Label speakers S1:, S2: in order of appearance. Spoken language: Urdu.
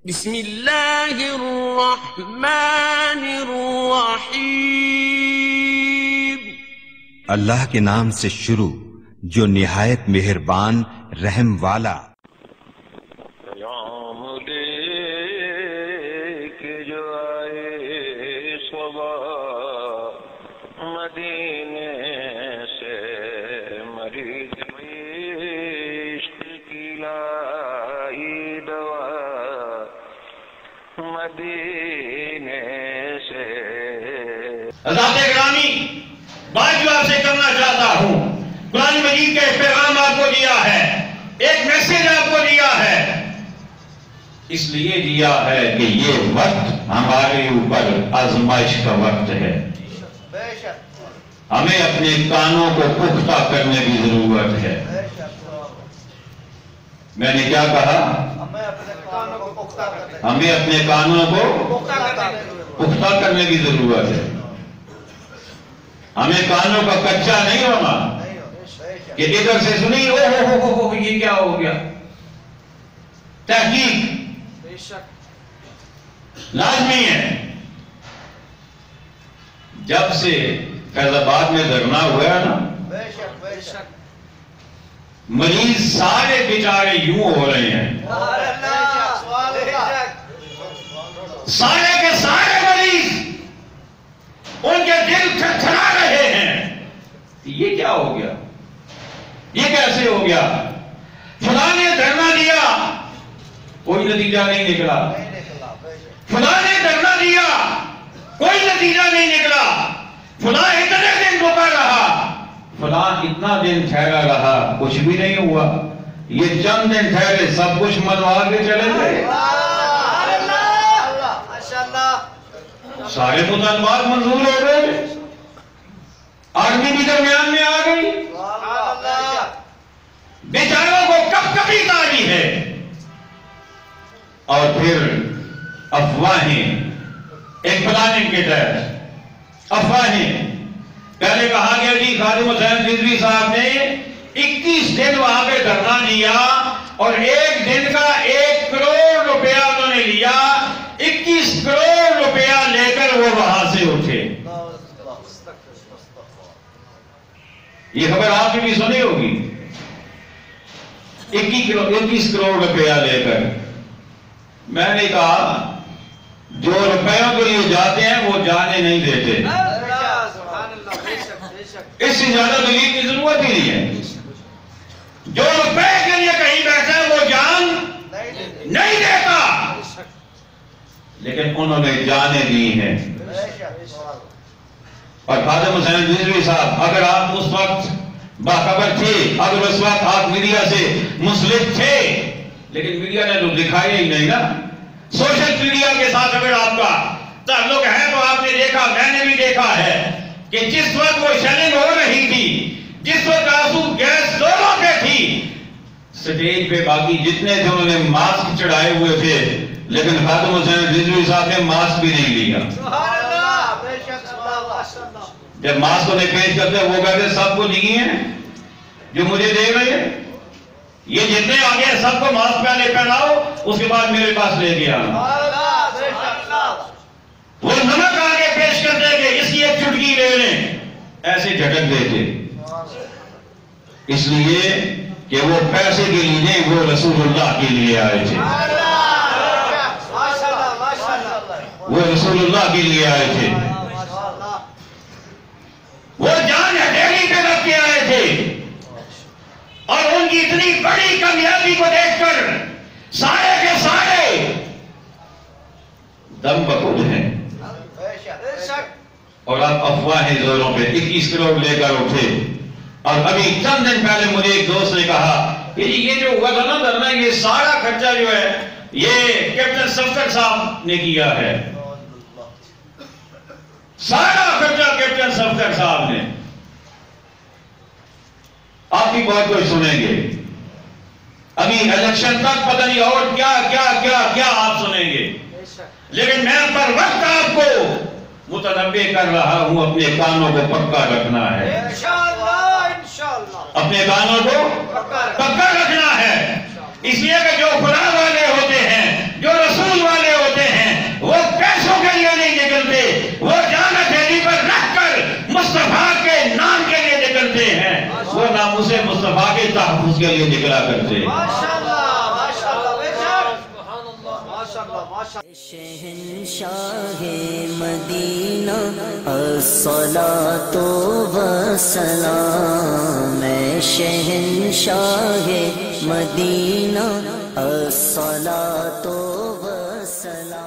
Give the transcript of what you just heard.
S1: بسم اللہ الرحمن الرحیم۔
S2: اللہ کے نام سے شروع جو نہایت مہربان رحم والا۔
S3: پیام لے کے جو آئے صبح مدینے سے، مریض عشق کی لائی دوا مدینے سے۔
S4: حضرات گرامی، بات جو آپ سے کرنا چاہتا ہوں، قرآن مجید کا ایک پیغام آپ کو دیا ہے، ایک میسج آپ کو دیا ہے، اس لیے دیا ہے کہ یہ وقت ہمارے اوپر آزمائش کا وقت ہے۔ ہمیں اپنے کانوں کو پختہ کرنے کی ضرورت ہے۔ میں نے کیا کہا؟ ہمیں اپنے کانوں کو پختہ کرنے کی ضرورت ہے۔ ہمیں کانوں کا کچا نہیں ہونا کہ ادھر سے سنی او ہو یہ کیا ہو گیا۔ تحقیق لازمی ہے۔ جب سے فیض آباد میں دھرنا ہوا ہے نا، مریض سارے بیچارے یوں ہو رہے ہیں، سارے کے سارے مریض ان کے دل تھرتھرا رہے ہیں۔ یہ کیا ہو گیا؟ یہ کیسے ہو گیا؟ فلاں نے دھرنا دیا، کوئی نتیجہ نہیں نکلا۔ فلاں نے دھرنا دیا، کوئی نتیجہ نہیں نکلا۔ فلاں اتنے دن رکا رہا، فلاں اتنا دن ٹھہرا رہا، کچھ بھی نہیں ہوا۔ یہ چند دن ٹھہرے، سب کچھ منوا کے چلے گئے۔ سارے مطالبات منظور ہو گئے، آرمی بھی درمیان میں آ گئی۔ بیچاروں کو کب کبھی تاری ہے۔ اور پھر افواہیں، ایک پلاننگ کے تحت افواہیں۔ پہلے کہا گیا جی خادم حسین رضوی صاحب نے 21 دن وہاں پہ دھرنا دیا اور ایک دن کا 1 کروڑ روپیہ انہوں نے لیا۔ 21 کروڑ روپیہ لے کر وہ وہاں سے اٹھے۔ یہ خبر آپ نے بھی سنی ہوگی، 21 کروڑ روپیہ لے کر۔ میں نے کہا جو روپیوں کے لیے جاتے ہیں وہ جانے نہیں دیتے، اس سے زیادہ دلیل کی ضرورت ہی نہیں ہے۔ جو روپے کے لیے کہیں بیٹھا ہے وہ جان نہیں دیتا، لیکن انہوں نے جانیں دی ہیں۔ اور خادم حسین رضوی صاحب، اگر آپ اس وقت باخبر تھے، اگر اس وقت آپ میڈیا سے منسلک تھے، لیکن میڈیا نے تو دکھایا ہی نہیں نا۔ سوشل میڈیا کے ساتھ اگر آپ کا تعلق ہے تو آپ نے دیکھا، میں نے بھی دیکھا ہے کہ جس وقت وہ شیلنگ ہو رہی تھی، جس وقت آنسو گیس دونوں پہ تھی، سٹیج پہ باقی جتنے تھے انہوں نے ماسک چڑھائے ہوئے تھے، لیکن خادم حسین رضوی صاحب نے ماسک بھی نہیں لیا۔ جب ماسک انہیں پیش کرتے وہ کہتے سب کو نہیں ہیں جو مجھے دے رہے ہیں، یہ جتنے آگے سب کو ماسک پہلے پہناؤ، اس کے بعد میرے پاس لے کے آنا۔ وہ نمک آگے پیش کرتے کہ اس کی ایک چٹکی لے لیں، ایسے جھٹک دیتے، اس لیے کہ وہ پیسے کے لیے نہیں، وہ رسول اللہ کے لیے آئے تھے، وہ رسول اللہ کے لیے آئے تھے، وہ جان ہتھیلی پہ رکھ کے آئے تھے۔ اور ان کی اتنی بڑی کامیابی کو دیکھ کر سارے کے سارے دم بخود ہیں، اور اب افواہیں زوروں پہ 21 کروڑ لے کر اٹھے۔ اور ابھی چند دن پہلے مجھے ایک دوست نے کہا کہ یہ جو ہوا تھا نا دھرنا، یہ سارا خرچہ جو ہے یہ کیپٹن صفدر صاحب نے کیا ہے، سارا خرچہ کیپٹن صفدر صاحب نے۔ آپ بھی بہت کچھ سنیں گے، ابھی الیکشن تک پتہ نہیں اور کیا کیا کیا کیا آپ سنیں گے، لیکن میں پر وقت آپ کو متنبع کر رہا ہوں، اپنے کانوں کو پکا رکھنا ہے، اپنے کانوں کو پکا رکھنا ہے، اس لیے کہ جو خدا والے ہوتے ہیں، جو رسول کے تحفظ کے لیے نکلا کرتے.
S5: شہنشاہ مدینہ الصلاۃ والسلام، شہنشاہ مدینہ الصلاۃ والسلام.